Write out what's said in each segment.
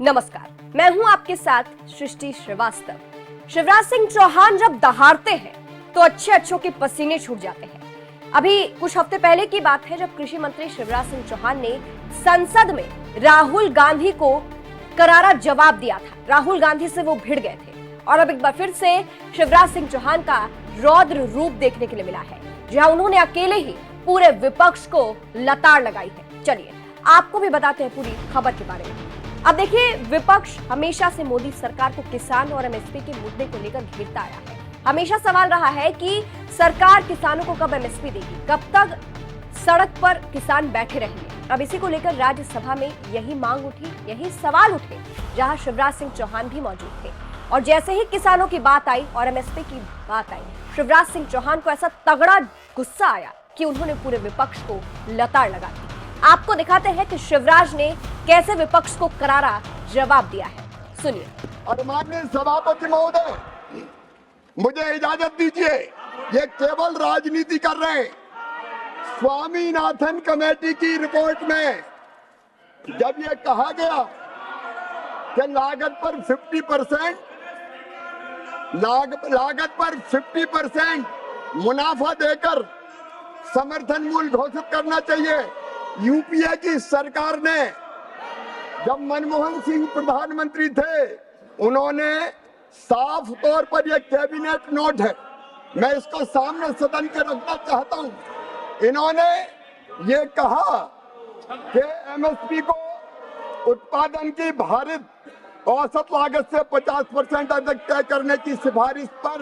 नमस्कार, मैं हूं आपके साथ सृष्टि श्रीवास्तव। शिवराज सिंह चौहान जब दहाड़ते हैं तो अच्छों के पसीने छूट जाते हैं। अभी कुछ हफ्ते पहले की बात है जब कृषि मंत्री शिवराज सिंह चौहान ने संसद में राहुल गांधी को करारा जवाब दिया था। राहुल गांधी से वो भिड़ गए थे और अब एक बार फिर से शिवराज सिंह चौहान का रौद्र रूप देखने के लिए मिला है, जहां उन्होंने अकेले ही पूरे विपक्ष को लताड़ लगाई है। चलिए आपको भी बताते हैं पूरी खबर के बारे में। अब देखिए, विपक्ष हमेशा से मोदी सरकार को किसान और एमएसपी के मुद्दे को लेकर घेरता आया है। हमेशा सवाल रहा है कि सरकार किसानों को कब एमएसपी देगी, कब तक सड़क पर किसान बैठे रहेंगे। अब इसी को लेकर राज्यसभा में यही मांग उठी, यही सवाल उठे, जहां शिवराज सिंह चौहान भी मौजूद थे। और जैसे ही किसानों की बात आई और एमएसपी की बात आई, शिवराज सिंह चौहान को ऐसा तगड़ा गुस्सा आया कि उन्होंने पूरे विपक्ष को लताड़ लगा दी। आपको दिखाते हैं कि शिवराज ने कैसे विपक्ष को करारा जवाब दिया है, सुनिए। और माननीय सभापति महोदय, मुझे इजाजत दीजिए, ये केवल राजनीति कर रहे हैं। स्वामीनाथन कमेटी की रिपोर्ट में जब ये कहा गया कि लागत पर 50% मुनाफा देकर समर्थन मूल्य घोषित करना चाहिए। यूपीए की सरकार ने, जब मनमोहन सिंह प्रधानमंत्री थे, उन्होंने साफ तौर पर यह कैबिनेट नोट है, मैं इसको सामने सदन के रखना चाहता हूं। इन्होंने ये कहा कि एमएसपी को उत्पादन की भारित औसत लागत से 50% अधिक तय करने की सिफारिश पर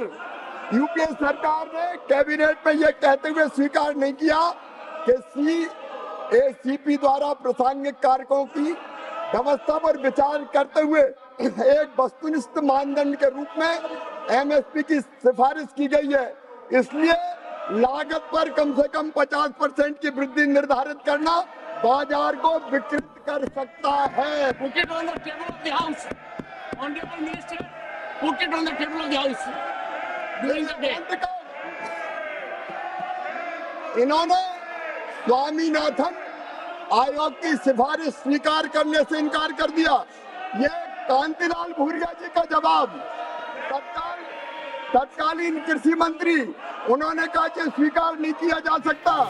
यूपीए सरकार ने कैबिनेट में यह कहते हुए स्वीकार नहीं किया कि सीएसीपी द्वारा प्रासंगिक कारकों की व्यवस्था पर विचार करते हुए एक वस्तुनिष्ठ मानदंड के रूप में एमएसपी की सिफारिश की गई है। इसलिए लागत पर कम से कम 50% की वृद्धि निर्धारित करना बाजार को विकृत कर सकता है। Put it on the table of the House. Honorable Minister, put it on the table of the House during the day. इन्होंने स्वामीनाथन आयोग की सिफारिश स्वीकार करने से इनकार कर दिया। ये कांतिलाल भूरिया जी का जवाब, तत्कालीन कृषि मंत्री, उन्होंने कहा कि स्वीकार नहीं किया जा सकता।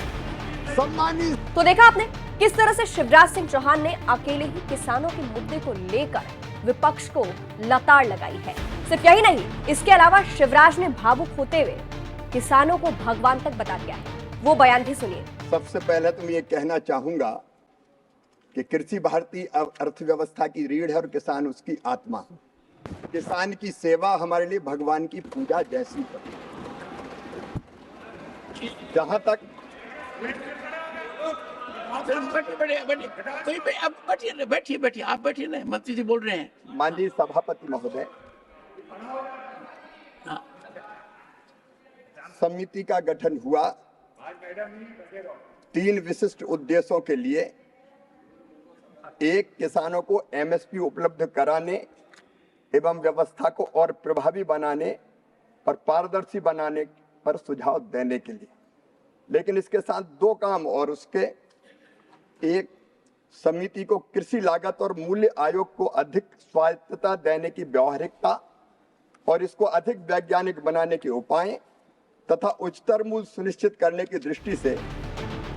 सम्मानित, तो देखा आपने किस तरह से शिवराज सिंह चौहान ने अकेले ही किसानों के मुद्दे को लेकर विपक्ष को लताड़ लगाई है। सिर्फ यही नहीं, इसके अलावा शिवराज ने भावुक होते हुए किसानों को भगवान तक बता दिया है। वो बयान भी सुनिए। सबसे पहले तो मैं ये कहना चाहूंगा कि कृषि भारतीय अर्थव्यवस्था की रीढ़ है और किसान उसकी आत्मा। किसान की सेवा हमारे लिए भगवान की पूजा जैसी है। जहां तक बैठिए, आप बैठिए ना, मंत्री जी बोल रहे हैं। माननीय सभापति महोदय, समिति का गठन हुआ 3 विशिष्ट उद्देश्यों के लिए। एक, किसानों को एमएसपी उपलब्ध कराने एवं व्यवस्था को और प्रभावी बनाने और पारदर्शी बनाने पर सुझाव देने के लिए। लेकिन इसके साथ 2 काम और उसके, एक, समिति को कृषि लागत और मूल्य आयोग को अधिक स्वायत्तता देने की व्यावहारिकता और इसको अधिक वैज्ञानिक बनाने के उपाय तथा उच्चतर मूल्य सुनिश्चित करने की दृष्टि से।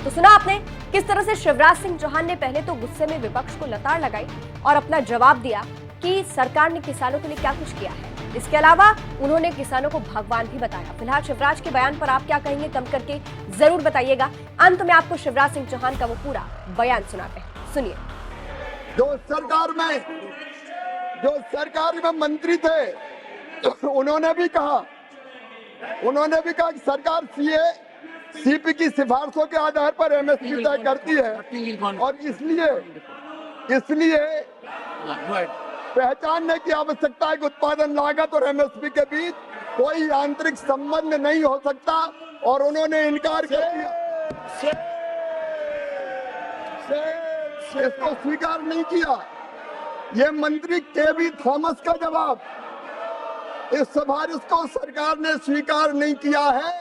तो सुना आपने किस तरह से शिवराज सिंह चौहान ने पहले तो गुस्से में विपक्ष को लताड़ लगाई और अपना जवाब दिया कि सरकार ने किसानों के लिए क्या कुछ किया है। इसके अलावा उन्होंने किसानों को भगवान भी बताया। फिलहाल शिवराज के बयान पर आप क्या कहेंगे, कमेंट करके जरूर बताइएगा। अंत में आपको शिवराज सिंह चौहान का वो पूरा बयान सुनाते हैं, सुनिए। जो सरकार में मंत्री थे, उन्होंने भी कहा कि सरकार सीपी की सिफारिशों के आधार पर एमएसपी तय करती है और इसलिए पहचानने की आवश्यकता है कि उत्पादन लागत और एमएसपी के बीच कोई आंतरिक संबंध नहीं हो सकता, और उन्होंने इनकार कर दिया, इसको स्वीकार नहीं किया। ये मंत्री केवी थॉमस का जवाब, इस सिफारिश को सरकार ने स्वीकार नहीं किया है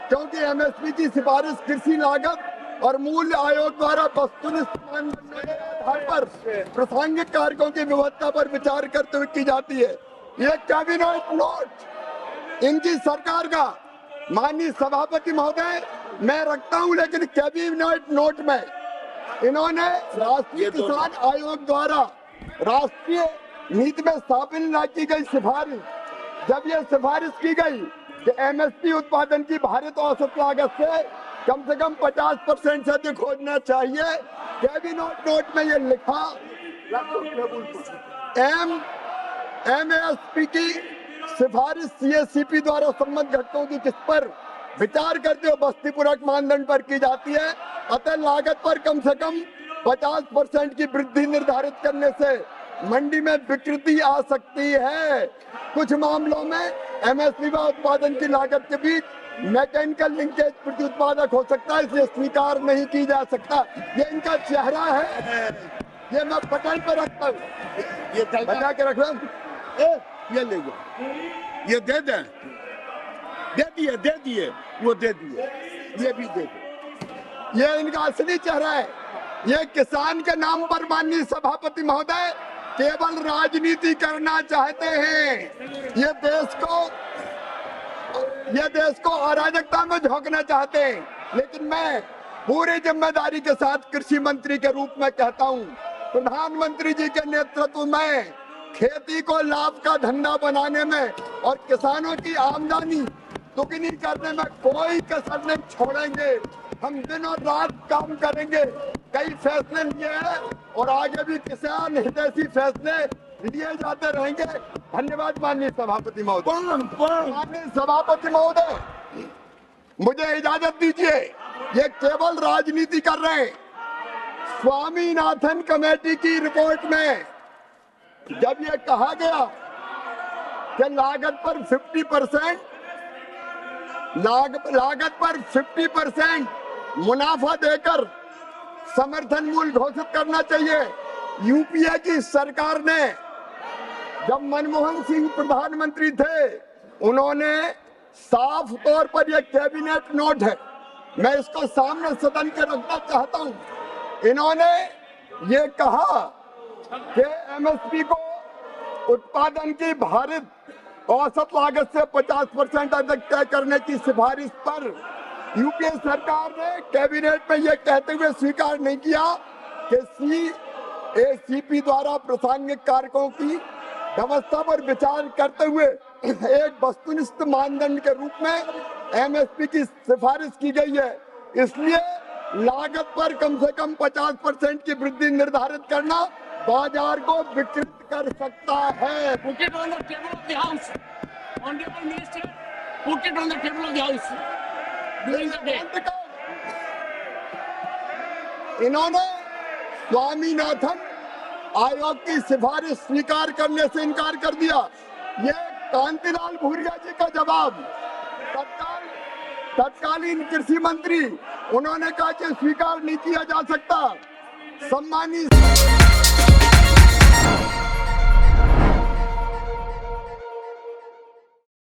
क्योंकि एमएसपी की सिफारिश कृषि लागत और मूल्य आयोग द्वारा वस्तुनिष्ठ मानदंडों के आधार पर प्रासंगिक कारकों की व्यवस्था पर विचार करते हुए की जाती है। ये कैबिनेट नोट इनकी सरकार का, माननीय सभापति महोदय मैं रखता हूं, लेकिन कैबिनेट नोट में इन्होंने राष्ट्रीय किसान आयोग द्वारा राष्ट्रीय नीति में शामिल न की गई सिफारिश, जब यह सिफारिश की गई कि एमएसपी उत्पादन की भारित औसत लागत से कम 50% से अधिक होना चाहिए, कैबिनेट नोट में यह लिखा एमएसपी की सिफारिश सीएससीपी द्वारा संबंधित घटकों की किस पर विचार करते हुए बस्तीपूरक मानदंड पर की जाती है। अतः लागत पर कम से कम 50% की वृद्धि निर्धारित करने से मंडी में विकृति आ सकती है। कुछ मामलों में एमएसपी व उत्पादन की लागत के बीच मैकेनिकल लिंकेज प्रति उत्पादक हो सकता है, इसलिए स्वीकार नहीं की जा सकता। ये इनका चेहरा है, ये मैं पटल पर रखता हूँ, ये बचा के रख रहा, ये ले जाओ, ये दे दें, दे दिए, वो दे दिए, ये भी दे दे। ये इनका असली चेहरा है। ये किसान के नाम पर माननीय सभापति महोदय केवल राजनीति करना चाहते हैं। ये देश को अराजकता में झोंकना चाहते हैं। लेकिन मैं पूरी जिम्मेदारी के साथ कृषि मंत्री के रूप में कहता हूं, प्रधानमंत्री जी के नेतृत्व में खेती को लाभ का धंधा बनाने में और किसानों की आमदनी दुगनी करने में कोई कसर नहीं छोड़ेंगे। हम दिन और रात काम करेंगे। कई फैसले लिए हैं और आगे भी किसान हितैषी फैसले लिए जाते रहेंगे। धन्यवाद माननीय सभापति महोदय। माननीय सभापति महोदय, मुझे इजाजत दीजिए, ये केवल राजनीति कर रहे हैं। स्वामीनाथन कमेटी की रिपोर्ट में जब ये कहा गया कि लागत पर 50% मुनाफा देकर समर्थन मूल्य घोषित करना चाहिए, यूपीए की सरकार ने, जब मनमोहन सिंह प्रधानमंत्री थे, उन्होंने साफ तौर पर यह कैबिनेट नोट है, मैं इसको सामने सदन के रखना चाहता हूं। इन्होंने ये कहा कि एमएसपी को उत्पादन की भारित औसत लागत से 50% अधिक तय करने की सिफारिश पर यूपीए सरकार ने कैबिनेट में यह कहते हुए स्वीकार नहीं किया कि सीएससीपी द्वारा प्रासंगिक कारकों की व्यवस्था पर विचार करते हुए एक वस्तुनिष्ठ मानदंड के रूप में एमएसपी की सिफारिश की गई है। इसलिए लागत पर कम से कम 50% की वृद्धि निर्धारित करना बाजार को विकृत कर सकता है। Put it on the table of the House. Honorable Minister, put it on the table of the House during the day. इन्होंने स्वामीनाथन आयोग की सिफारिश स्वीकार करने से इनकार कर दिया। ये कांतिलाल भूरिया जी का जवाब, तत्कालीन कृषि मंत्री, उन्होंने कहा कि स्वीकार नहीं किया जा सकता। सम्मानीय